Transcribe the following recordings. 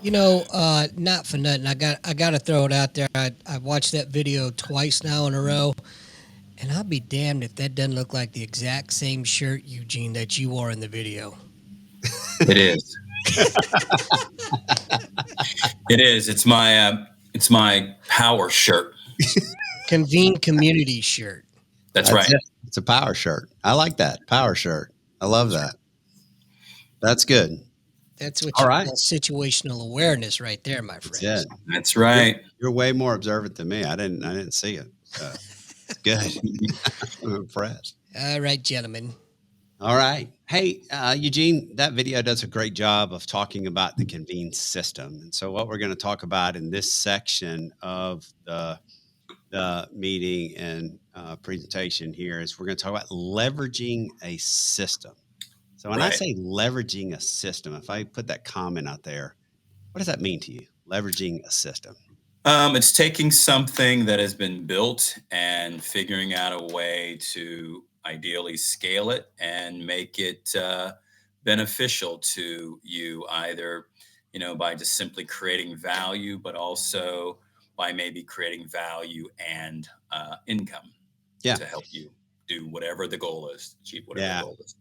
Not for nothing. I got to throw it out there. I watched that video twice now in a row, and I'll be damned if that doesn't look like the exact same shirt, Eugene, that you wore in the video. It is. It is. It's my power shirt. Convene Communities shirt. That's That's right. it. It's a power shirt. I like that. Power shirt. I love that. That's good. That's what All you right. call situational awareness right there, my That's friends. it. That's You're, right. you're way more observant than me. I didn't see it. So it's good. I'm impressed. All right, gentlemen. All right. Hey, Eugene, that video does a great job of talking about the Convene system. And so, what we're going to talk about in this section of the meeting and presentation here is we're going to talk about leveraging a system. So, when I Right. say leveraging a system, if I put that comment out there, what does that mean to you? Leveraging a system. It's taking something that has been built and figuring out a way to ideally scale it and make it beneficial to you, either by just simply creating value, but also by maybe creating value and income Yeah. to help you do whatever the goal is, achieve whatever the Yeah. goal is.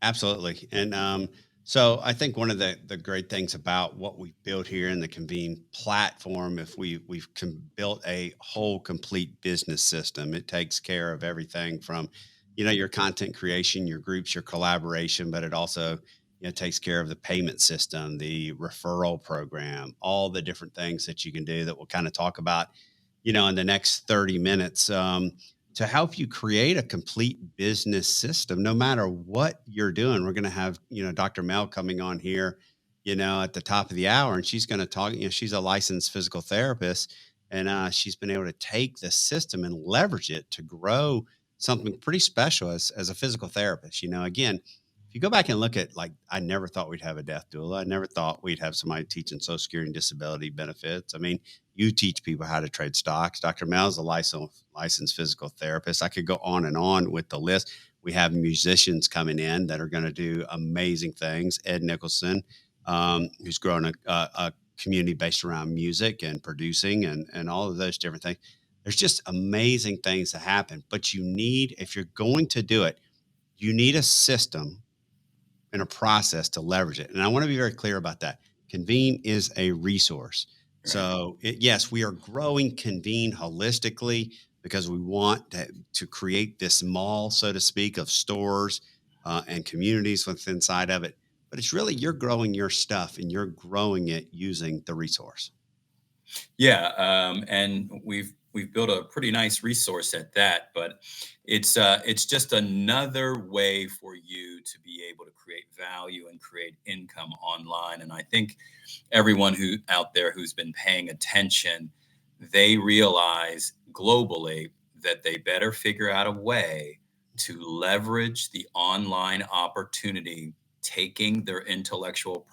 Absolutely. And so I think one of the great things about what we've built here in the Convene platform, if we've built a whole complete business system, it takes care of everything from, your content creation, your groups, your collaboration, but it also, takes care of the payment system, the referral program, all the different things that you can do that we'll kind of talk about, in the next 30 minutes. To help you create a complete business system, no matter what you're doing. We're going to have, Dr. Mel coming on here, at the top of the hour, and she's going to talk, she's a licensed physical therapist, and she's been able to take the system and leverage it to grow something pretty special as a physical therapist. Again, if you go back and look at, like, I never thought we'd have a death doula. I never thought we'd have somebody teaching Social Security and disability benefits. I mean, you teach people how to trade stocks. Dr. Mel is a licensed physical therapist. I could go on and on with the list. We have musicians coming in that are going to do amazing things. Ed Nicholson, who's grown a community based around music and producing and all of those different things. There's just amazing things that happen. But if you're going to do it, you need a system and a process to leverage it. And I want to be very clear about that. Convene is a resource. Right. So yes, we are growing Convene holistically because we want to create this mall, so to speak, of stores and communities within inside of it. But it's really, you're growing your stuff and you're growing it using the resource. Yeah, and we've built a pretty nice resource at that, but it's just another way for you to be able to create value and create income online. And I think everyone who out there who's been paying attention, they realize globally that they better figure out a way to leverage the online opportunity, taking their intellectual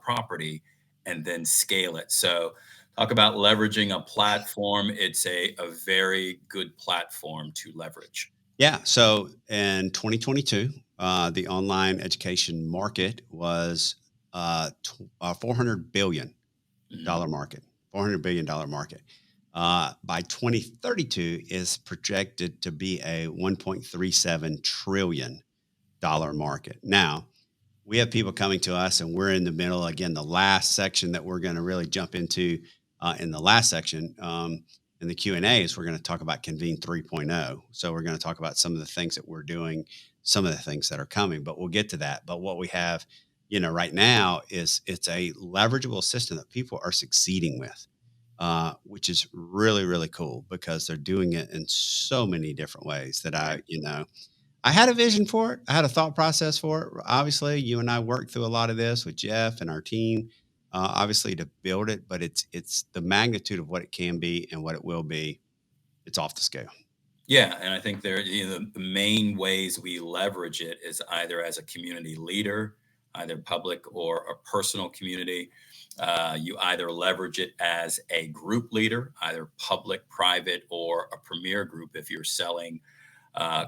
property and then scale it. So talk about leveraging a platform. It's a very good platform to leverage. Yeah. So in 2022, the online education market was $400 billion market, $400 billion market. By 2032 is projected to be a $1.37 trillion market. Now, we have people coming to us, and we're in the middle. Again, the last section that we're going to really jump into in the last section in the Q&A is we're going to talk about Convene 3.0. So we're going to talk about some of the things that we're doing, some of the things that are coming, but we'll get to that. But what we have, right now is it's a leverageable system that people are succeeding with, which is really, really cool because they're doing it in so many different ways that I had a vision for it. I had a thought process for it. Obviously, you and I worked through a lot of this with Jeff and our team, obviously to build it, but it's the magnitude of what it can be and what it will be. It's off the scale. Yeah, and I think the main ways we leverage it is either as a community leader, either public or a personal community. You either leverage it as a group leader, either public, private, or a premier group if you're selling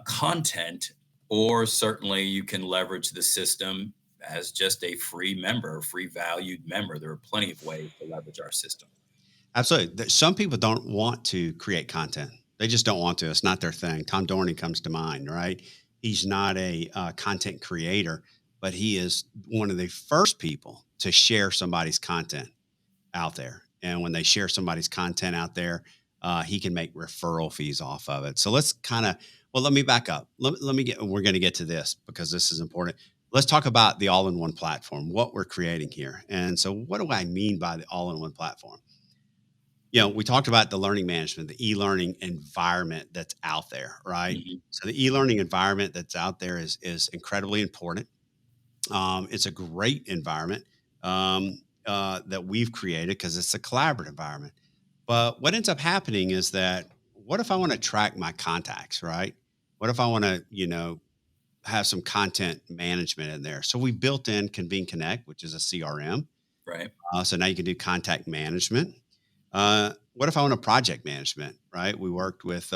content, or certainly you can leverage the system as just a free member, a free valued member. There are plenty of ways to leverage our system. Absolutely. Some people don't want to create content. They just don't want to. It's not their thing. Tom Dorney comes to mind, right? He's not a content creator, but he is one of the first people to share somebody's content out there. And when they share somebody's content out there, he can make referral fees off of it. So let's kind of, well, let me back up. Let me get, we're going to get to this because this is important. Let's talk about the all in one platform, what we're creating here. And so, what do I mean by the all in one platform? We talked about the learning management, the e-learning environment that's out there, right? Mhm. So the e-learning environment that's out there is incredibly important. It's a great environment that we've created because it's a collaborative environment. But what ends up happening is that what if I want to track my contacts, right? What if I want to, have some content management in there? So we built in Convene Connect, which is a CRM. Right. So now you can do contact management. What if I want a project management, right? We worked with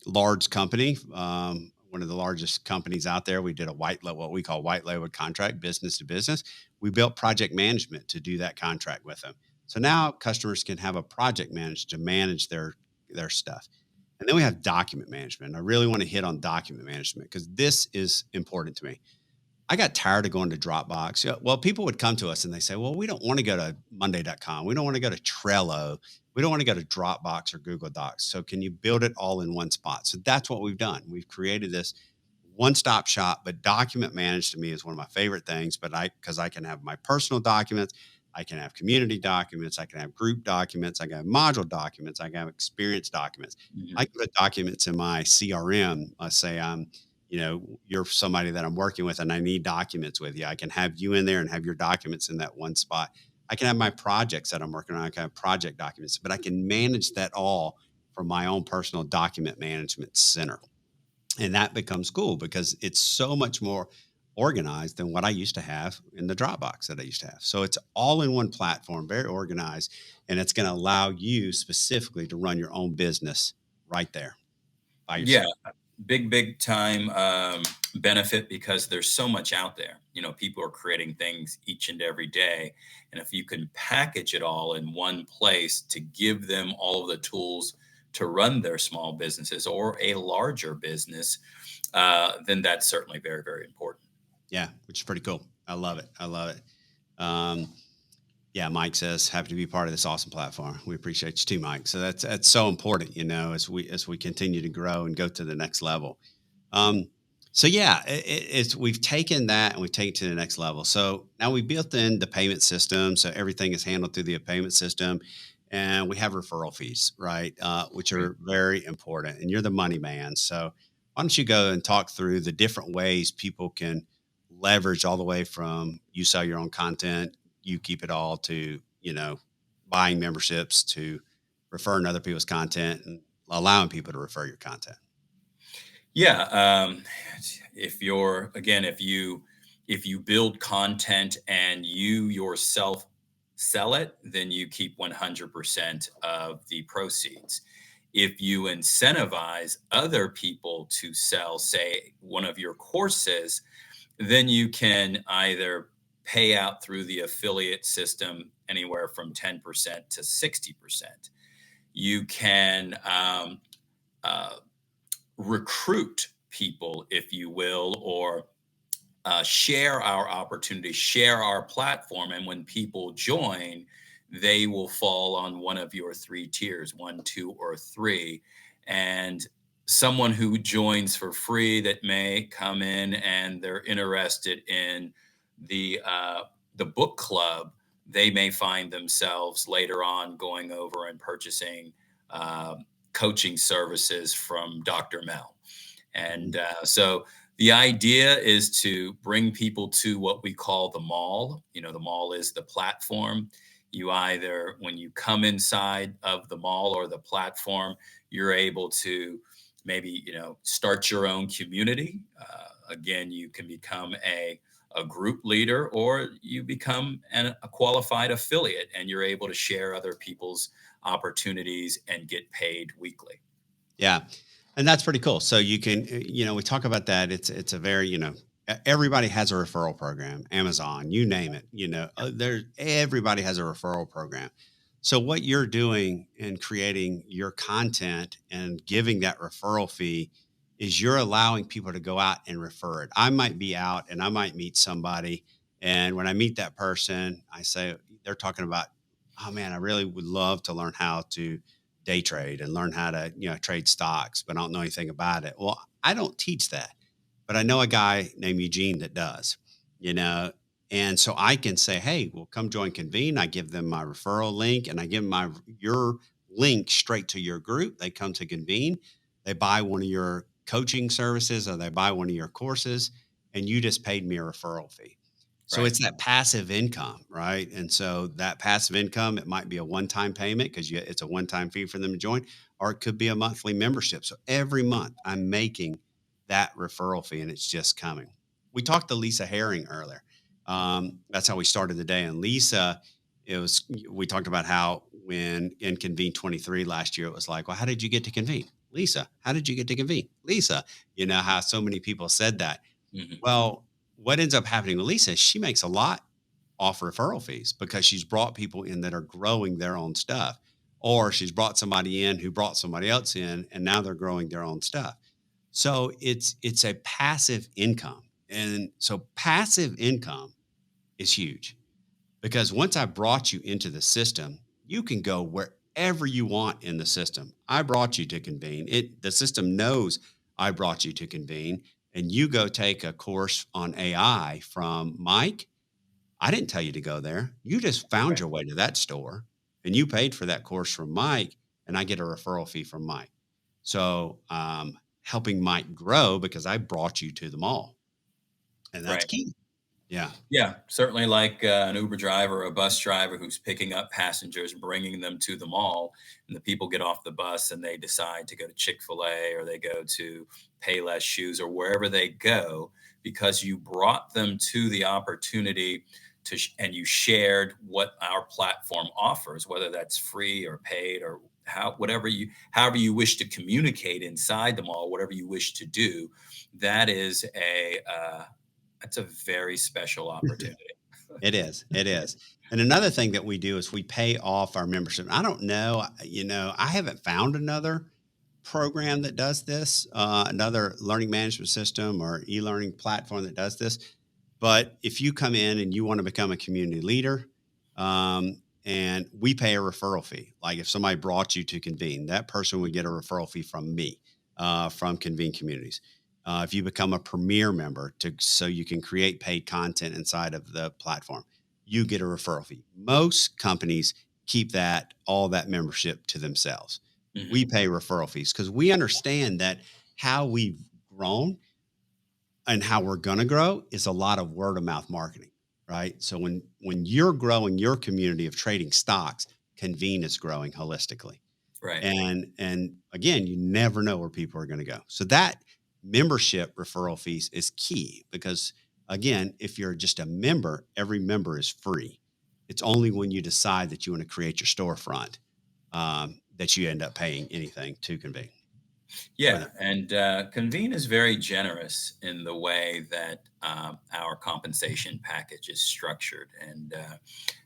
large company, one of the largest companies out there. We did what we call white label contract, business to business. We built project management to do that contract with them. So now customers can have a project manager to manage their stuff. And then we have document management. I really want to hit on document management because this is important to me. I got tired of going to Dropbox. Yeah, well, people would come to us and they say, well, we don't want to go to Monday.com. We don't want to go to Trello. We don't want to go to Dropbox or Google Docs. So can you build it all in one spot? So that's what we've done. We've created this one-stop shop, but document managed to me is one of my favorite things. Because I can have my personal documents, I can have community documents, I can have group documents, I can have module documents, I can have experience documents. I Mhm. can put documents in my CRM. Let's say you're somebody that I'm working with and I need documents with you. I can have you in there and have your documents in that one spot. I can have my projects that I'm working on. I can have project documents, but I can manage that all from my own personal document management center. And that becomes cool because it's so much more organized than what I used to have in the Dropbox that I used to have. So it's all in one platform, very organized, and it's going to allow you specifically to run your own business right there by Yeah, yourself. big time benefit because there's so much out there. People are creating things each and every day. And if you can package it all in one place to give them all of the tools to run their small businesses or a larger business, then that's certainly very, very important. Yeah, which is pretty cool. I love it. I love it. Um, yeah, Mike says happy to be part of this awesome platform. We appreciate you too, Mike. So that's so important, as we continue to grow and go to the next level. Um, so yeah, it's we've taken that and we've taken it to the next level. So now we built in the payment system, so everything is handled through the payment system, and we have referral fees, right? Which Great. are very important. And you're the money man, so why don't you go and talk through the different ways people can leverage all the way from you sell your own content, you keep it all to buying memberships to referring other people's content and allowing people to refer your content. Yeah, if you're again, if you build content and you yourself sell it, then you keep 100% of the proceeds. If you incentivize other people to sell, say, one of your courses, then you can either pay out through the affiliate system anywhere from 10% to 60%. You can uh, recruit people, if you will, or share our opportunity, share our platform. And when people join, they will fall on one of your three tiers, one, two, or three. And someone who joins for free that may come in and they're interested in the book club, they may find themselves later on going over and purchasing uh, coaching services from Dr. Mel. And Mhm. so the idea is to bring people to what we call the mall. The mall is the platform. You either, when you come inside of the mall or the platform, you're able to maybe, start your own community. Again, you can become a group leader or you become a qualified affiliate and you're able to share other people's opportunities and get paid weekly. Yeah. And that's pretty cool. So you can, we talk about that. It's a very, Everybody has a referral program, Amazon, you name it, everybody has a referral program. So what you're doing in creating your content and giving that referral fee is you're allowing people to go out and refer it. I might be out and I might meet somebody. And when I meet that person, I say, they're talking about, oh man, I really would love to learn how to day trade and learn how to, trade stocks, but I don't know anything about it. Well, I don't teach that, but I know a guy named Eugene that does, you know, and so I can say, hey, well, come join Convene. I give them my referral link and I give them your link straight to your group. They come to Convene, they buy one of your coaching services or they buy one of your courses, and you just paid me a referral fee. So Right. it's that passive income, right? And so that passive income, it might be a one-time payment because it's a one-time fee for them to join, or it could be a monthly membership. So every month I'm making that referral fee and it's just coming. We talked to Lisa Herring earlier. That's how we started the day. And Lisa, we talked about how when in Convene 23 last year, it was like, well, how did you get to Convene? Lisa, how did you get to Convene? Lisa, how so many people said that. Hmm. Well, what ends up happening with Lisa is she makes a lot off referral fees because she's brought people in that are growing their own stuff, or she's brought somebody in who brought somebody else in, and now they're growing their own stuff. So it's a passive income, and so passive income is huge because once I brought you into the system, you can go wherever you want in the system. I brought you to Convene. The system knows I brought you to Convene, and you go take a course on AI from Mike. I didn't tell you to go there. You just found Right. your way to that store, and you paid for that course from Mike, and I get a referral fee from Mike. So, helping Mike grow because I brought you to the mall, and that's Right. key. Yeah. Yeah, certainly like an Uber driver or a bus driver who's picking up passengers, bringing them to the mall, and the people get off the bus and they decide to go to Chick-fil-A or they go to Payless Shoes or wherever they go because you brought them to the opportunity and you shared what our platform offers, whether that's free or paid or however you wish to communicate inside the mall, whatever you wish to do. That is a that's a very special opportunity. It is. It is. And another thing that we do is we pay off our membership. I don't know, I haven't found another program that does this, another learning management system or e-learning platform that does this. But if you come in and you want to become a community leader, and we pay a referral fee, like if somebody brought you to Convene, that person would get a referral fee from me, from Convene Communities. If you become a premier member so you can create paid content inside of the platform, you get a referral fee. Most companies keep all that membership to themselves. We Mhm. pay referral fees because we understand that how we've grown and how we're going to grow is a lot of word of mouth marketing, right? So when you're growing your community of trading stocks, Convene is growing holistically. Right. And again, you never know where people are going to go. So that membership referral fees is key because again, if you're just a member, every member is free. It's only when you decide that you want to create your storefront, that you end up paying anything to Convene for Yeah, that. and Convene is very generous in the way that our compensation package is structured. And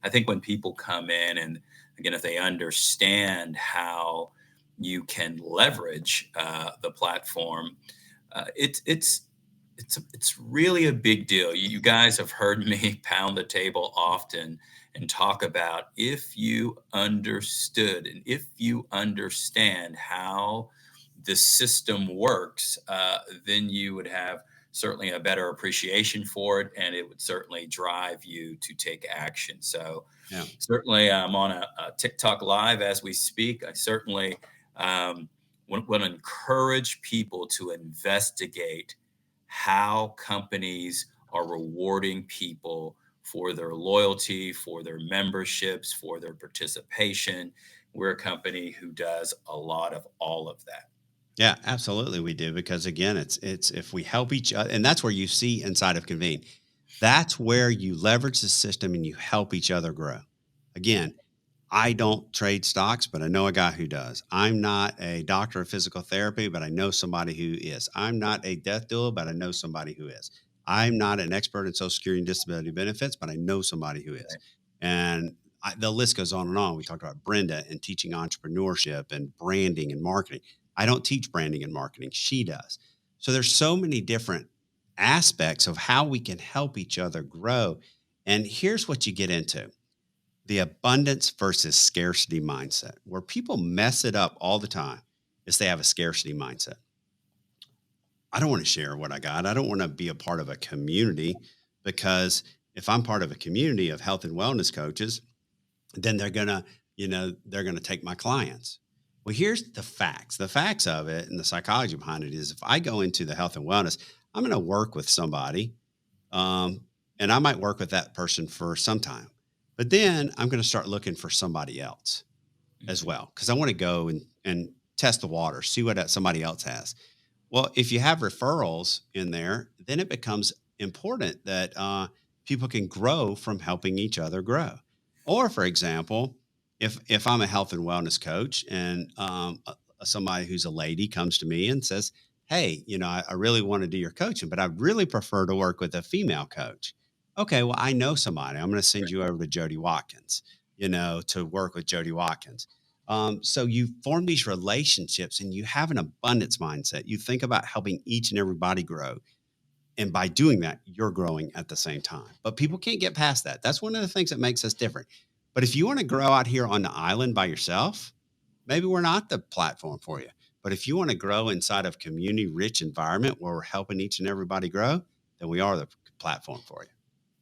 I think when people come in, and again, if they understand how you can leverage the platform, it's really a big deal. You guys have heard me pound the table often and talk about if you understood and if you understand how the system works, then you would have certainly a better appreciation for it, and it would certainly drive you to take action. So, Yeah. certainly, I'm on a TikTok live as we speak. I certainly um, want to encourage people to investigate how companies are rewarding people for their loyalty, for their memberships, for their participation. We're a company who does a lot of all of that. Yeah, absolutely we do because again, it's if we help each other, and that's where you see inside of Convene. That's where you leverage the system and you help each other grow. Again, I don't trade stocks, but I know a guy who does. I'm not a doctor of physical therapy, but I know somebody who is. I'm not a death doula, but I know somebody who is. I'm not an expert in Social Security and disability benefits, but I know somebody who is. Right. And the list goes on and on. We talked about Brenda and teaching entrepreneurship and branding and marketing. I don't teach branding and marketing. She does. So there's so many different aspects of how we can help each other grow. And here's what you get into: the abundance versus scarcity mindset. Where people mess it up all the time is they have a scarcity mindset. I don't want to share what I got. I don't want to be a part of a community, because if I'm part of a community of health and wellness coaches, then they're going to take my clients. Well, here's the facts. The facts of it and the psychology behind it is, if I go into the health and wellness, I'm going to work with somebody, um, and I might work with that person for some time, but then I'm going to start looking for somebody else as Mhm. well, because I want to go and test the water, see what somebody else has. Well, if you have referrals in there, then it becomes important that people can grow from helping each other grow. Or, for example, if I'm a health and wellness coach, and somebody who's a lady comes to me and says, "Hey, I really want to do your coaching, but I really prefer to work with a female coach." Okay, well, I know somebody. I'm going to send you over to Jody Watkins, to work with Jody Watkins. So you form these relationships and you have an abundance mindset. You think about helping each and everybody grow. And by doing that, you're growing at the same time. But people can't get past that. That's one of the things that makes us different. But if you want to grow out here on the island by yourself, maybe we're not the platform for you. But if you want to grow inside of community rich environment where we're helping each and everybody grow, then we are the platform for you.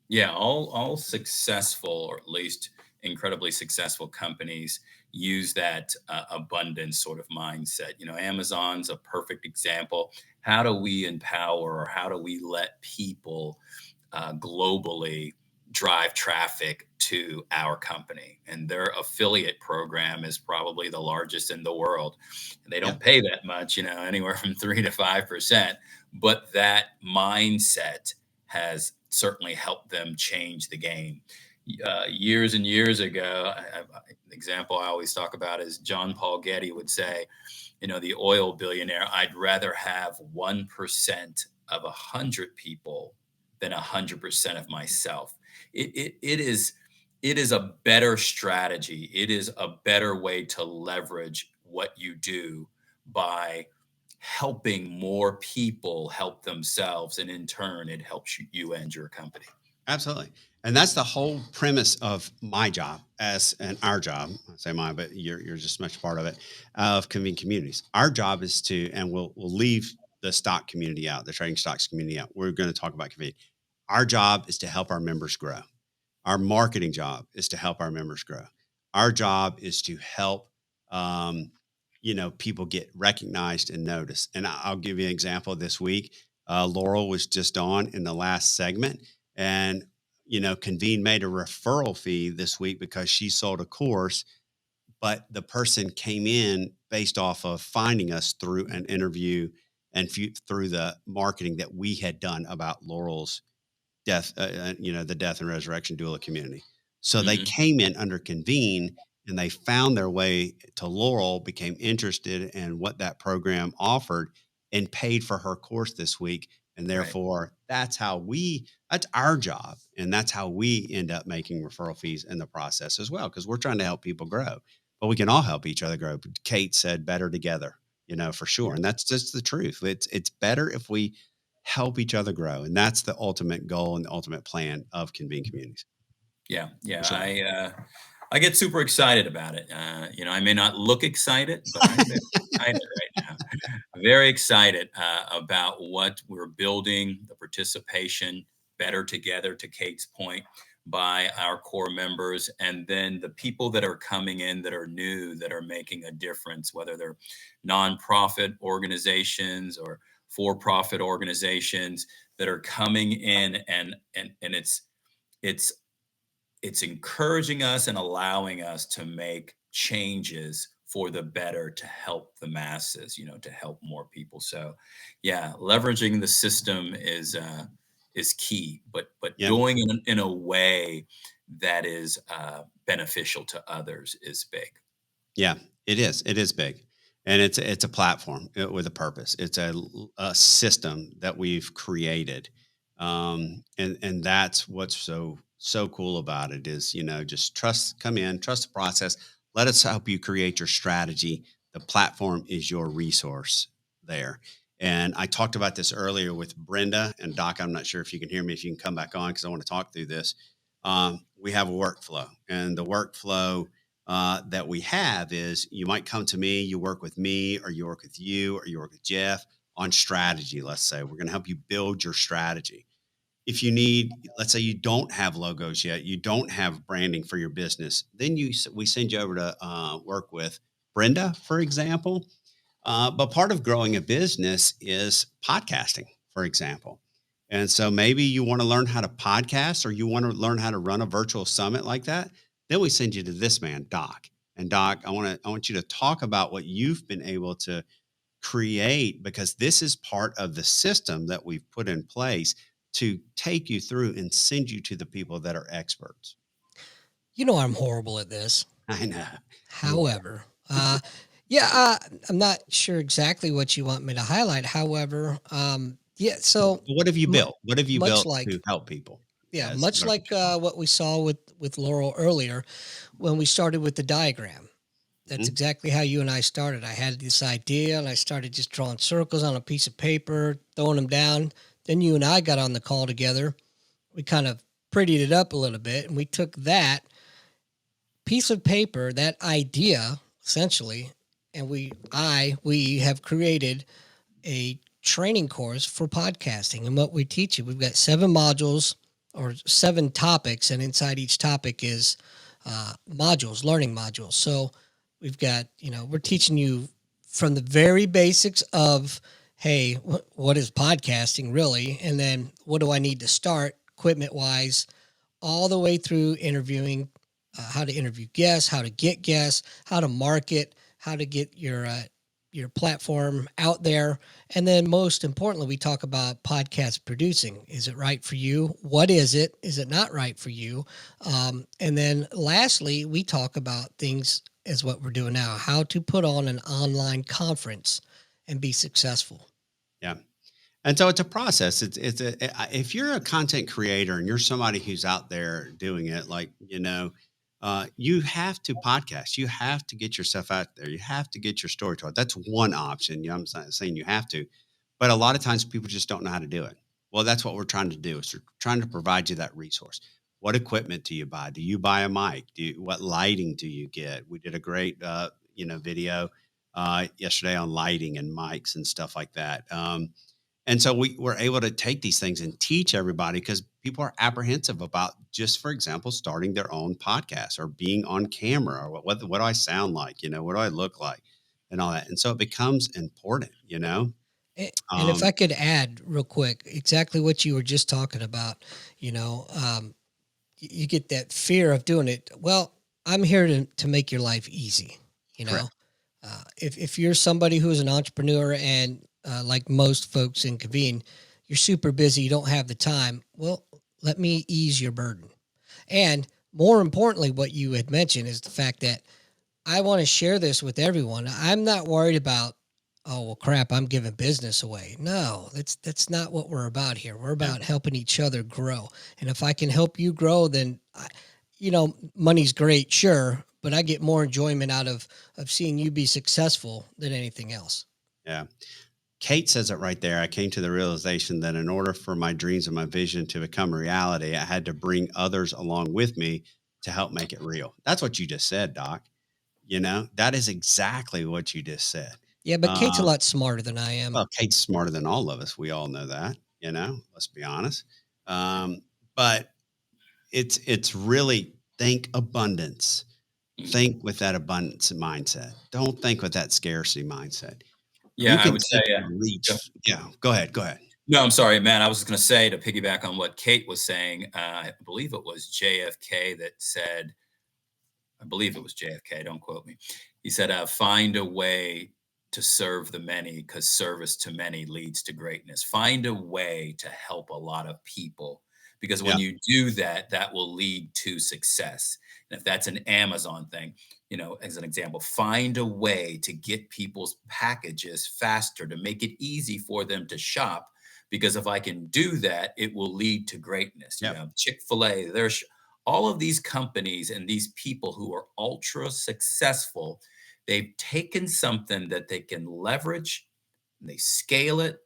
Yeah, all successful, or at least incredibly successful companies use that abundance sort of mindset. Amazon's a perfect example. How do we empower, or how do we let people globally drive traffic to our company? And their affiliate program is probably the largest in the world. They Yeah, don't pay that much, anywhere from 3 to 5%, but that mindset has certainly helped them change the game. Years and years ago, the example I always talk about is John Paul Getty would say, the oil billionaire, I'd rather have 1% of 100 people than 100% of myself. It is a better strategy. It is a better way to leverage what you do by helping more people help themselves, and in turn it helps you and your company. absolutely. And that's the whole premise of my job, and our job. I say mine, but you're just as much part of it, of Convene Communities. Our job is to, and we'll leave the stock community out, the trading stocks community out. We're going to talk about Convene. Our job is to help our members grow. Our marketing job is to help our members grow. Our job is to help, um, people get recognized and noticed. And I'll give you an example this week. Laurel was just on in the last segment, and Convene made a referral fee this week because she sold a course, but the person came in based off of finding us through an interview and through the marketing that we had done about Laurel's the death and resurrection doula community. So they Mhm. came in under Convene, and they found their way to Laurel, became interested in what that program offered, and paid for her course this week. And Right. therefore, that's our job. And that's how we end up making referral fees in the process as well, because we're trying to help people grow, but we can all help each other grow. Kate said better together, for sure. Yeah. And that's just the truth. It's better if we help each other grow. And that's the ultimate goal and the ultimate plan of Convene Communities, Yeah. for Yeah. sure. I get super excited about it. I may not look excited, but I'm very excited right now. Very excited about what we're building, the participation, better together, to Kate's point, by our core members, and then the people that are coming in that are new, that are making a difference, whether they're nonprofit organizations or for-profit organizations that are coming in, and it's it's encouraging us and allowing us to make changes for the better, to help the masses, to help more people. So yeah, leveraging the system is key, but Yep. doing it in a way that is beneficial to others is big. Yeah, it is. It is big. And it's a platform with a purpose. It's a system that we've created And that's what's so cool about it is, just come in, trust the process. Let us help you create your strategy. The platform is your resource there. And I talked about this earlier with Brenda and Doc. I'm not sure if you can hear me, if you can come back on, because I want to talk through this. We have a workflow, and the workflow that we have is you might come to me, you work with me, or you work with you, or you work with Jeff on strategy. Let's say we're going to help you build your strategy. If you need, let's say you don't have logos yet, you don't have branding for your business, then we send you over to work with Brenda, for example. But part of growing a business is podcasting, for example. And so maybe you want to learn how to podcast, or you want to learn how to run a virtual summit like that. Then we send you to this man, Doc. And Doc, I want you to talk about what you've been able to create, because this is part of the system that we've put in place to take you through and send you to the people that are experts. You know, I'm horrible at this. I know you are. However, yeah, I'm not sure exactly what you want me to highlight. However, yeah, so What have you mu- built? What have you much built like, to help people? yeah, Yes. much like what we saw with Laurel earlier when we started with the diagram. That's Mhm. exactly how you and I started. I had this idea and I started just drawing circles on a piece of paper, throwing them down. Then you and I got on the call together. We kind of prettied it up a little bit, and we took that piece of paper, that idea essentially, and we have created a training course for podcasting. And what we teach you, we've got 7 modules or 7 topics, and inside each topic is modules, learning modules. So we've got, we're teaching you from the very basics of, hey, what is podcasting really? And then what do I need to start equipment wise, all the way through interviewing, how to interview guests, how to get guests, how to market, how to get your platform out there. And then most importantly, we talk about podcast producing. Is it right for you? What is it? Is it not right for you? And then lastly, we talk about things as what we're doing now, how to put on an online conference and be successful. Yeah. And so it's a process. If you're a content creator and you're somebody who's out there doing it, like, you have to podcast. You have to get yourself out there. You have to get your story told. That's one option. I'm not saying you have to, but a lot of times people just don't know how to do it. Well, that's what we're trying to do, is we're trying to provide you that resource. What equipment do you buy? Do you buy a mic? What lighting do you get? We did a great, video yesterday on lighting and mics and stuff like that. And so we were able to take these things and teach everybody, because people are apprehensive about, just for example, starting their own podcast or being on camera, or what do I sound like? What do I look like, and all that. And so it becomes important. And if Um, I could add real quick, exactly what you were just talking about, you know, um, you get that fear of doing it. Well, I'm here to make your life easy. You know, Correct. if you're somebody who's an entrepreneur and like most folks in Convene, you're super busy, you don't have the time. Well, let me ease your burden. And more importantly, what you had mentioned is the fact that I want to share this with everyone. I'm not worried about, oh well crap, I'm giving business away. No, that's not what we're about here. We're Yeah. about helping each other grow. And if I can help you grow, then money's great, sure, but I get more enjoyment out of seeing you be successful than anything else. Yeah. Kate says it right there. I came to the realization that in order for my dreams and my vision to become a reality, I had to bring others along with me to help make it real. That's what you just said, Doc. That is exactly what you just said. Yeah, but Kate's a Uh, lot smarter than I am. well, Kate's smarter than all of us. We all know that, let's be honest. But it's really, think abundance. Mhm. Think with that abundance mindset. Don't think with that scarcity mindset. You Yeah, I can would say, take your reach. Yeah. Go ahead. Go ahead. no, I'm sorry, man. I was just going to say, to piggyback on what Kate was saying. I believe it was JFK that said, I believe it was JFK, don't quote me. He said, find a way to serve the many, because service to many leads to greatness. Find a way to help a lot of people, because when Yeah. you do that, that will lead to success. And if that's an Amazon thing, as an example, find a way to get people's packages faster, to make it easy for them to shop, because if I can do that, it will lead to greatness. You Yep. know, Chick-fil-A, there's all of these companies and these people who are ultra successful. They've taken something that they can leverage, and they scale it,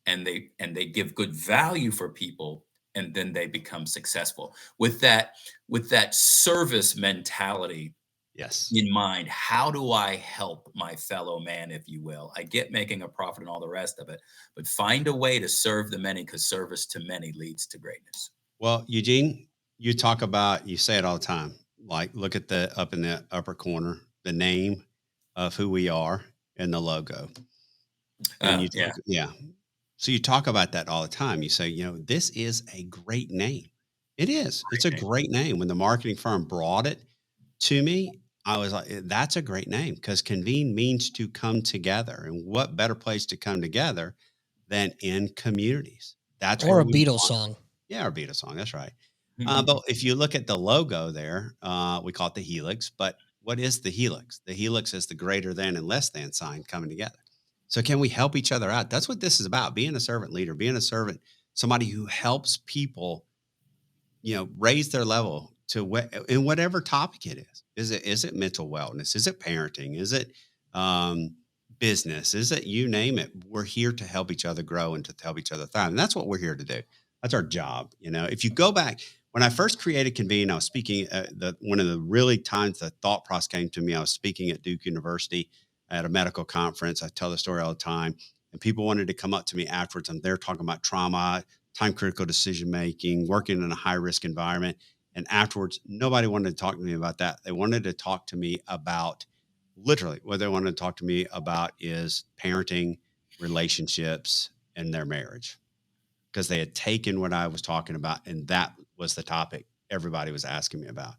and they give good value for people, and then they become successful with that service mentality Yes. in mind. How do I help my fellow man, if you will? I get making a profit and all the rest of it, but find a way to serve the many, because service to many leads to greatness. Well, Eugene, you say it all the time. Like, look at the up in the upper corner, the name of who we are and the logo. And you Yeah. talk, yeah. So you talk about that all the time. You say, this is a great name. It is. It's a great name. When the marketing firm brought it to me, I was like, that's a great name, because convene means to come together. And what better place to come together than in communities? That's Or where a we Beatles want. song. Yeah, our Beatles song. That's right. Mhm. But if you look at the logo there, we call it the helix. But what is the helix? The helix is the greater than and less than sign coming together. So can we help each other out? That's what this is about: being a servant leader, being a servant, somebody who helps people, raise their level to in whatever topic it is. Is it mental wellness? Is it parenting? Is it um, business? Is it, you name it? We're here to help each other grow and to help each other thrive, and that's what we're here to do. That's our job. If you go back, when I first created Convene, I was speaking. One of the really times the thought process came to me, I was speaking at Duke University at a medical conference. I tell the story all the time, and people wanted to come up to me afterwards. I'm there talking about trauma, time critical decision making, working in a high risk environment. And afterwards, nobody wanted to talk to me about that. They wanted to talk to me about, literally, what they wanted to talk to me about is parenting, relationships, and their marriage, because they had taken what I was talking about, and that was the topic everybody was asking me about.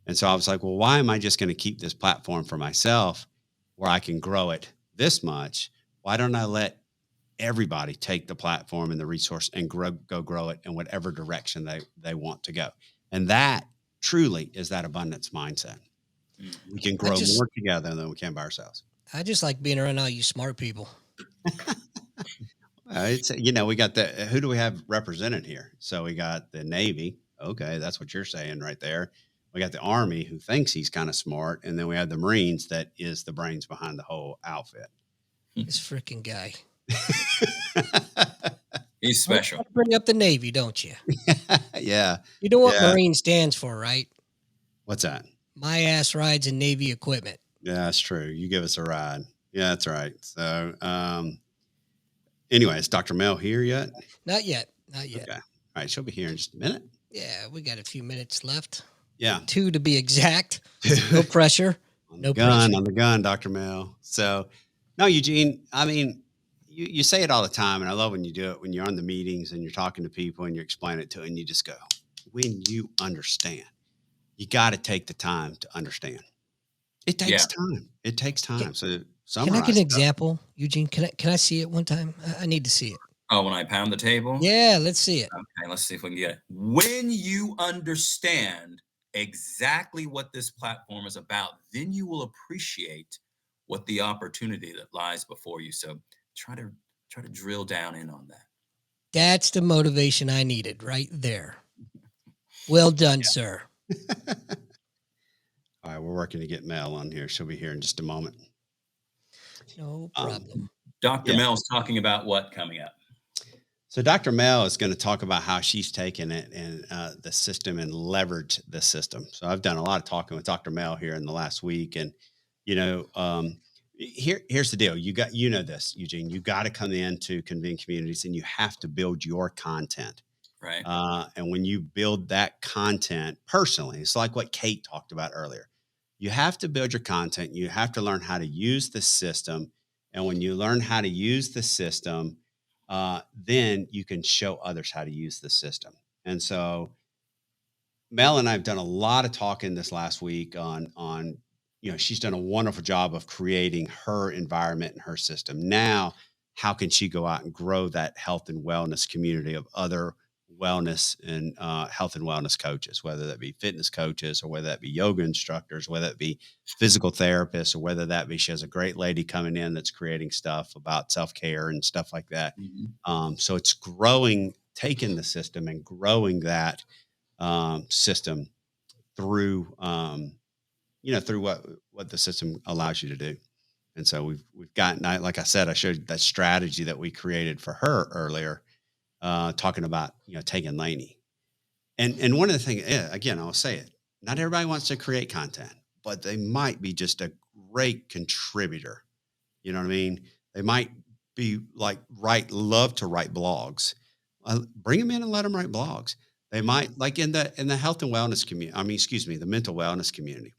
And so I was like, well, why am I just going to keep this platform for myself where I can grow it this much? Why don't I let everybody take the platform and the resource and grow it in whatever direction they want to go? And that truly is that abundance mindset. We Mhm. can I grow just more together than we can by ourselves. I just like being around all you smart people. It's, we got who do we have represented here? So we got the Navy. Okay, that's what you're saying right there. We got the Army, who thinks he's kind of smart, and then we have the Marines, that is the brains behind the whole outfit. This freaking guy. He's You special. gotta bring up the Navy, don't you? Yeah, You know what yeah. Marine stands for, right? What's that? My ass rides in Navy equipment. Yeah, that's true. You give us a ride. Yeah, that's right. So, anyway, is Dr. Mel here yet? Not yet. Not yet. Okay. All right. She'll be here in just a minute. Yeah, we got a few minutes left. Yeah. 2 to be exact. No pressure. On the No gun, pressure. on the gun, Dr. Mel. So, no, Eugene, I mean, you say it all the time, and I love when you do it, when you're on the meetings and you're talking to people and you're explaining it to them, and you just go, when you understand, you got to take the time to understand. It Yeah. takes time. It takes Can, time. So can I get summarize an it. example, Eugene? Can I see it one time? I need to see it. Oh, when I pound the table? Yeah, let's see it. Okay, let's see if we can get it. When you understand exactly what this platform is about, then you will appreciate what the opportunity that lies before you. So try to drill down in on that. That's the motivation I needed right there. Well done, sir. All right, we're working to get Mel on here. She'll be here in just a moment. No Um, problem. Dr. yeah. Mel's talking about what coming up? So Dr. Mel is going to talk about how she's taken it and the system and leverage the system. So I've done a lot of talking with Dr. Mel here in the last week, and you know, um, here's the deal. This, Eugene. You got to come into Convene Communities, and you have to build your content. Right. And when you build that content personally, it's like what Kate talked about earlier. You have to build your content. You have to learn how to use the system. And when you learn how to use the system, then you can show others how to use the system. And so Mel and I have done a lot of talking this last week on she's done a wonderful job of creating her environment and her system. Now, how can she go out and grow that health and wellness community of other wellness and health and wellness coaches, whether that be fitness coaches or whether that be yoga instructors, whether that be physical therapists, or whether that be, she has a great lady coming in that's creating stuff about self-care and stuff like that. So it's growing, taking the system and growing that system through, through what the system allows you to do. And so we've gotten, like I said, I showed that strategy that we created for her earlier, talking about, taking Lainey. And one of the things, again, I'll say it, not everybody wants to create content, but they might be just a great contributor. You know what I mean? They might be like, love to write blogs. Bring them in and let them write blogs. They might, like in the health and wellness community, the mental wellness community.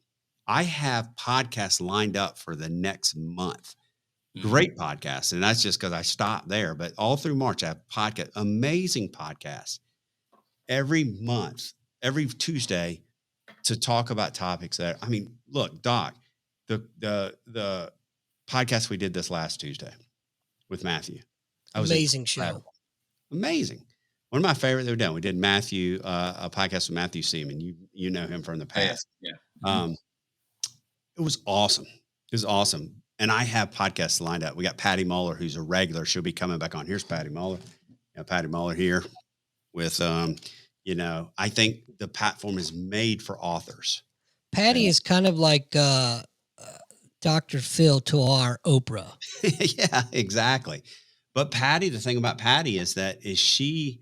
I have podcasts lined up for the next month. Great podcasts. And that's just because I stopped there. But all through March, I have amazing podcasts every month, every Tuesday, to talk about topics that, look, Doc, the podcast we did this last Tuesday with Matthew. That was Amazing incredible. show. Amazing. One of my favorite that we've done. We did Matthew, a podcast with Matthew Seaman. You know him from the past. Yeah. It was awesome. It was awesome. And I have podcasts lined up. We got Patty Muller, who's a regular. She'll be coming back on. Here's Patty Muller. Patty Muller here with, I think the platform is made for authors. Patty is kind of like Dr. Phil to our Oprah. Yeah, exactly. But Patty, the thing about Patty is that she's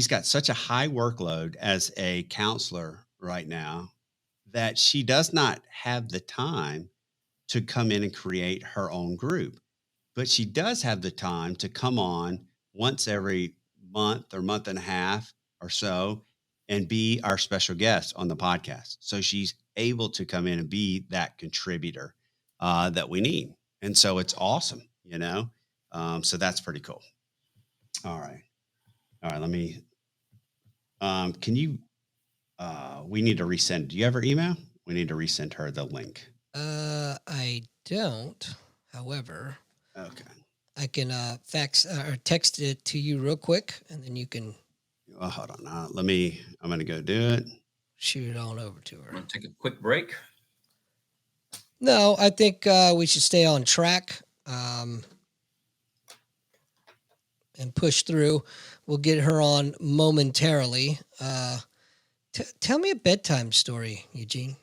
got such a high workload as a counselor right now that she does not have the time to come in and create her own group. But she does have the time to come on once every month or month and a half or so and be our special guest on the podcast. So she's able to come in and be that contributor that we need. And so it's awesome, so that's pretty cool. All right. Let me, can you, we need to resend. Do you have her email? We need to resend her the link. I don't. However, okay, I can fax or text it to you real quick, and then you can. Well, hold on. I'm going to go do it. Shoot it on over to her. Want to take a quick break? No, I think we should stay on track and push through. We'll get her on momentarily. Tell me a bedtime story, Eugene.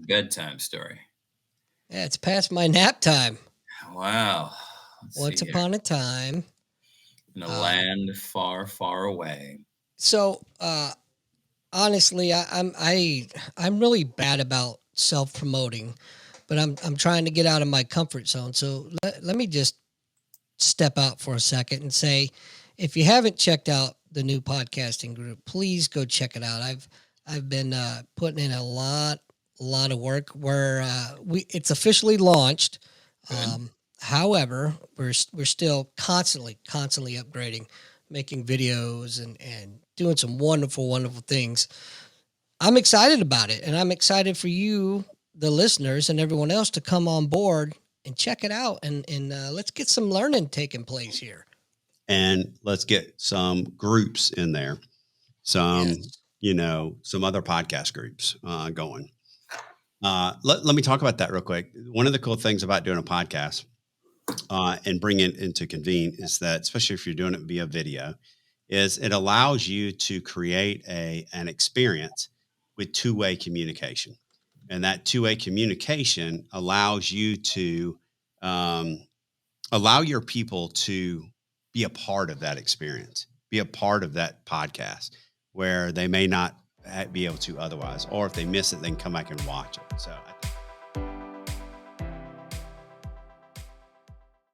Bedtime story. Yeah, it's past my nap time. Wow. Once upon a time. In a land far, far away. So, honestly, I'm really bad about self-promoting, but I'm trying to get out of my comfort zone. So let me just step out for a second and say, if you haven't checked out the new podcasting group, please go check it out. I've been putting in a lot of work where it's officially launched. However, we're still constantly upgrading, making videos and doing some wonderful things. I'm excited about it, and I'm excited for you, the listeners, and everyone else to come on board and check it out, and let's get some learning taking place here. And let's get some groups in there, some other podcast groups going. Let me talk about that real quick. One of the cool things about doing a podcast and bringing it into Convene is that, especially if you're doing it via video, is it allows you to create an experience with two-way communication. And that two-way communication allows you to allow your people to be a part of that experience, be a part of that podcast where they may not be able to otherwise, or if they miss it, they can come back and watch it. So